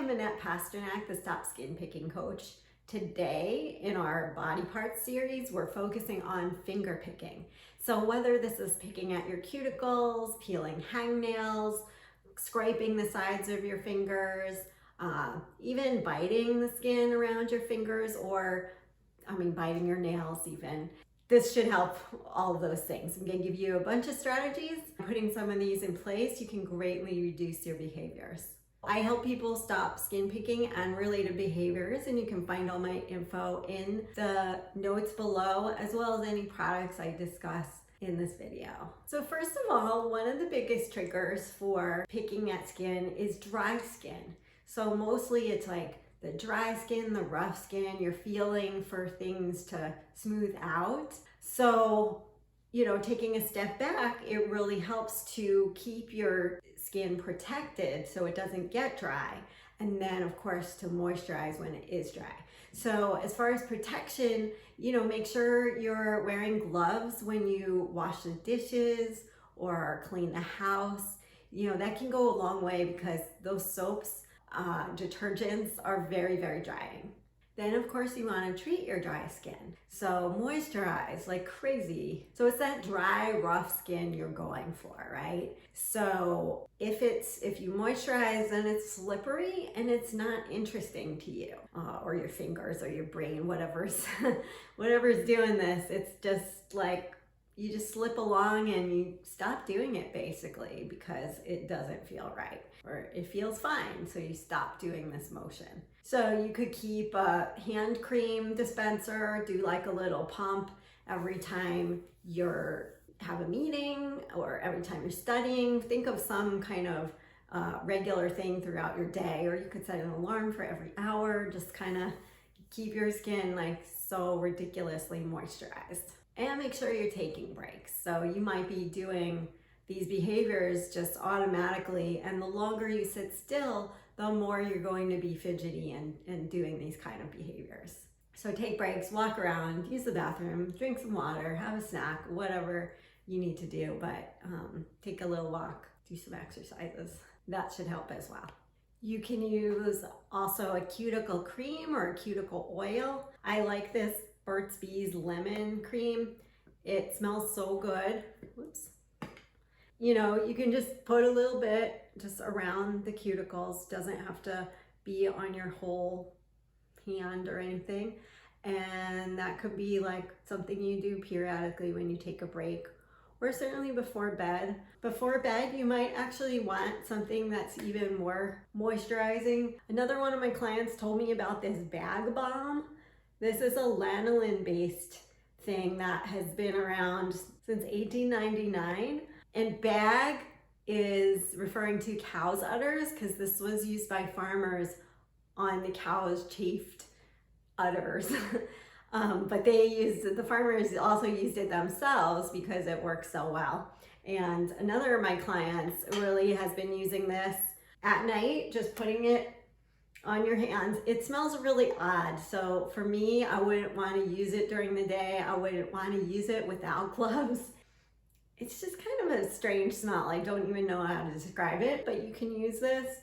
I'm Annette Pasternak, the Stop Skin Picking Coach. Today in our body parts series, we're focusing on finger picking. So whether this is picking at your cuticles, peeling hangnails, scraping the sides of your fingers, even biting the skin around your fingers, or biting your nails even. This should help all of those things. I'm gonna give you a bunch of strategies. Putting some of these in place, you can greatly reduce your behaviors. I help people stop skin picking and related behaviors, and you can find all my info in the notes below, as well as any products I discuss in this video. So first of all, one of the biggest triggers for picking at skin is dry skin. So mostly it's like the dry skin, the rough skin, you're feeling for things to smooth out. So, taking a step back, it really helps to keep your skin protected so it doesn't get dry. And then of course to moisturize when it is dry. So as far as protection, make sure you're wearing gloves when you wash the dishes or clean the house. That can go a long way because those soaps, detergents are very, very drying. Then of course you want to treat your dry skin. So moisturize like crazy. So it's that dry, rough skin you're going for, right? So if you moisturize, then it's slippery and it's not interesting to you, or your fingers or your brain, whatever's doing this. It's just like you just slip along and you stop doing it basically because it doesn't feel right, or it feels fine, so you stop doing this motion. So you could keep a hand cream dispenser, do like a little pump every time have a meeting or every time you're studying. Think of some kind of regular thing throughout your day, or you could set an alarm for every hour. Just kind of keep your skin like so ridiculously moisturized. And make sure you're taking breaks. So you might be doing these behaviors just automatically, and the longer you sit still, the more you're going to be fidgety and doing these kind of behaviors. So take breaks, walk around, use the bathroom, drink some water, have a snack, whatever you need to do, but take a little walk, do some exercises. That should help as well. You can use also a cuticle cream or a cuticle oil. I like this Burt's Bees lemon cream. It smells so good. Whoops. You can just put a little bit just around the cuticles. Doesn't have to be on your whole hand or anything. And that could be like something you do periodically when you take a break, or certainly before bed. Before bed, you might actually want something that's even more moisturizing. Another one of my clients told me about this bag balm. This is a lanolin-based thing that has been around since 1899. And bag is referring to cow's udders because this was used by farmers on the cow's chafed udders. But the farmers also used it themselves because it works so well. And another of my clients really has been using this at night, just putting it on your hands. It smells really odd. So for me, I wouldn't want to use it during the day. I wouldn't want to use it without gloves. It's just kind of a strange smell. I don't even know how to describe it, but you can use this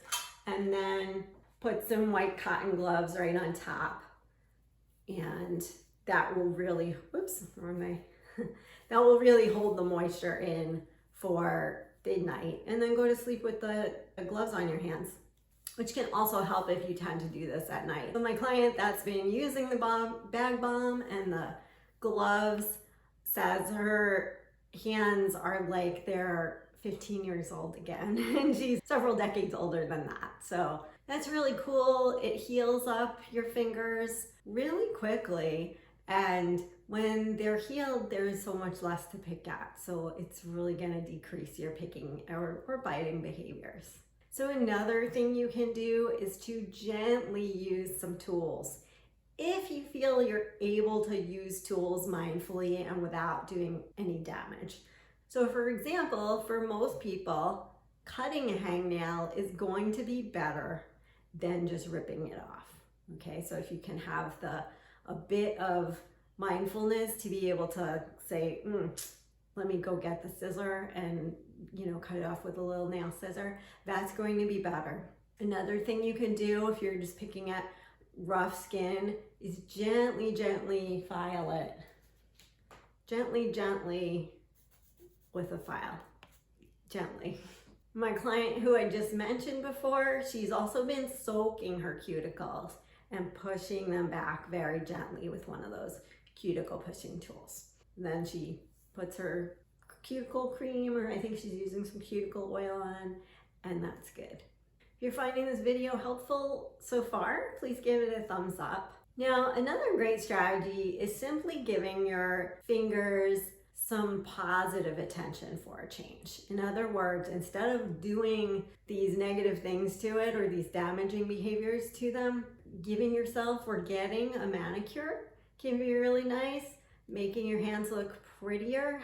and then put some white cotton gloves right on top. And that will really, that will really hold the moisture in for the night, and then go to sleep with the gloves on your hands, which can also help if you tend to do this at night. So my client that's been using the bag balm and the gloves says her hands are like they're 15 years old again, and she's several decades older than that. So that's really cool. It heals up your fingers really quickly, and when they're healed, there's so much less to pick at. So it's really gonna decrease your picking or biting behaviors. So another thing you can do is to gently use some tools. If you feel you're able to use tools mindfully and without doing any damage. So for example, for most people, cutting a hangnail is going to be better than just ripping it off. Okay, so if you can have a bit of mindfulness to be able to say, let me go get the scissor and cut it off with a little nail scissor, that's going to be better. Another thing you can do if you're just picking at rough skin is gently file it. Gently with a file. Gently. My client who I just mentioned before, she's also been soaking her cuticles and pushing them back very gently with one of those cuticle pushing tools. And then she puts her cuticle cream, or I think she's using some cuticle oil on, and that's good. If you're finding this video helpful so far, please give it a thumbs up. Now, another great strategy is simply giving your fingers some positive attention for a change. In other words, instead of doing these negative things to it or these damaging behaviors to them, giving yourself or getting a manicure can be really nice. Making your hands look prettier,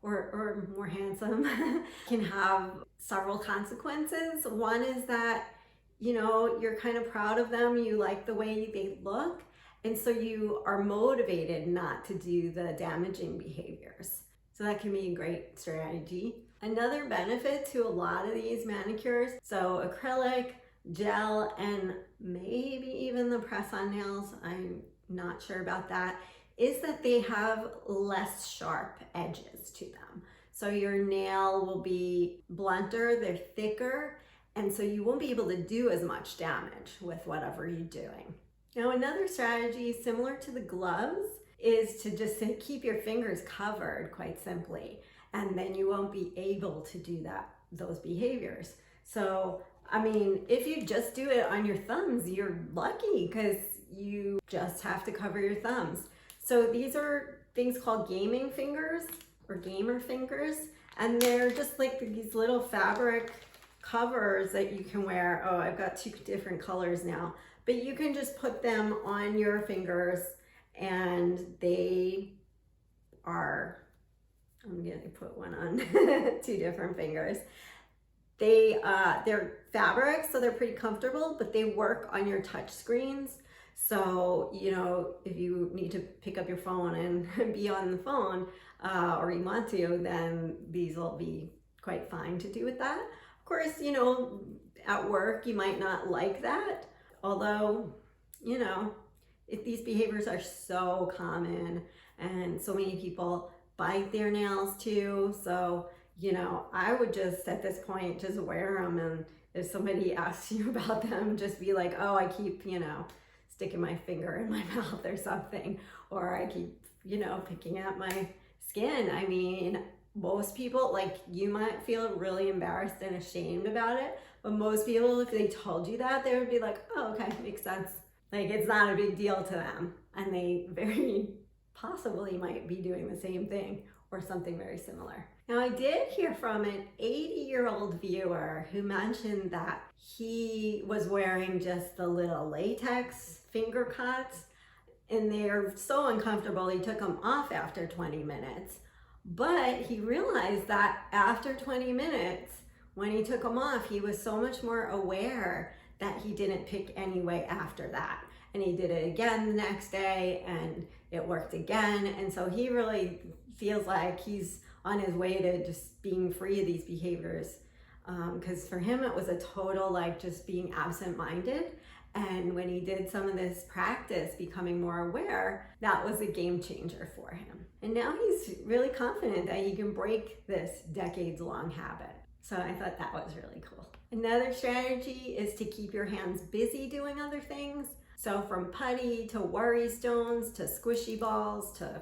or more handsome can have several consequences. One is that, you know, you're kind of proud of them, you like the way they look, and so you are motivated not to do the damaging behaviors. So that can be a great strategy. Another benefit to a lot of these manicures, so acrylic, gel, and maybe even the press-on nails, I'm not sure about that, is that they have less sharp edges to them. So your nail will be blunter, they're thicker, and so you won't be able to do as much damage with whatever you're doing. Now, another strategy similar to the gloves is to just keep your fingers covered, quite simply, and then you won't be able to do those behaviors. So, I mean, if you just do it on your thumbs, you're lucky because you just have to cover your thumbs. So these are things called gaming fingers or gamer fingers, and they're just like these little fabric covers that you can wear. Oh, I've got 2 different colors now, but you can just put them on your fingers and they are, I'm gonna put one on 2 different fingers. They're fabric, so they're pretty comfortable, but they work on your touch screens. So, you know, if you need to pick up your phone and be on the phone, or you want to, then these will be quite fine to do with that. Of course, you know, at work, you might not like that. Although, you know, if these behaviors are so common and so many people bite their nails too. So, you know, I would just, at this point, just wear them. And if somebody asks you about them, just be like, oh, I keep, you know, sticking my finger in my mouth or something, or I keep, you know, picking at my skin. I mean, most people, like, you might feel really embarrassed and ashamed about it, but most people, if they told you that, they would be like, oh, okay, makes sense. Like, it's not a big deal to them, and they very possibly might be doing the same thing or something very similar. Now, I did hear from an 80-year-old viewer who mentioned that he was wearing just the little latex finger cuts, and they're so uncomfortable he took them off after 20 minutes. But he realized that after 20 minutes, when he took them off, he was so much more aware that he didn't pick anyway after that. And he did it again the next day, and it worked again. And so he really feels like he's on his way to just being free of these behaviors. Because for him, it was a total, like, just being absent-minded. And when he did some of this practice, becoming more aware, that was a game changer for him. And now he's really confident that he can break this decades-long habit. So I thought that was really cool. Another strategy is to keep your hands busy doing other things. So from putty to worry stones to squishy balls to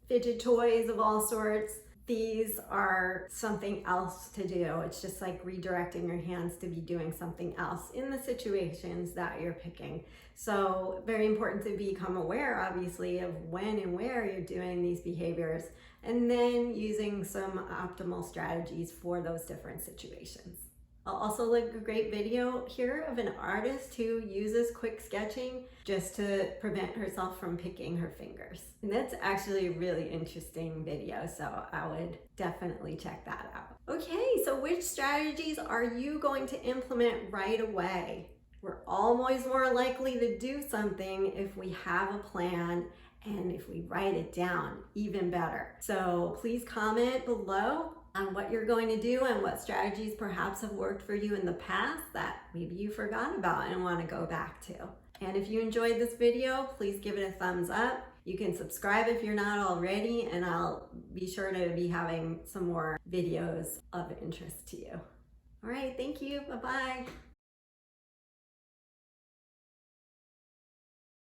fidget toys of all sorts, these are something else to do. It's just like redirecting your hands to be doing something else in the situations that you're picking. So very important to become aware, obviously, of when and where you're doing these behaviors, and then using some optimal strategies for those different situations. I'll also link a great video here of an artist who uses quick sketching just to prevent herself from picking her fingers. And that's actually a really interesting video, so I would definitely check that out. Okay, so which strategies are you going to implement right away? We're always more likely to do something if we have a plan and if we write it down, even better. So please comment below on what you're going to do and what strategies perhaps have worked for you in the past that maybe you forgot about and want to go back to. And if you enjoyed this video, please give it a thumbs up. You can subscribe if you're not already, and I'll be sure to be having some more videos of interest to you. All right, thank you. Bye-bye.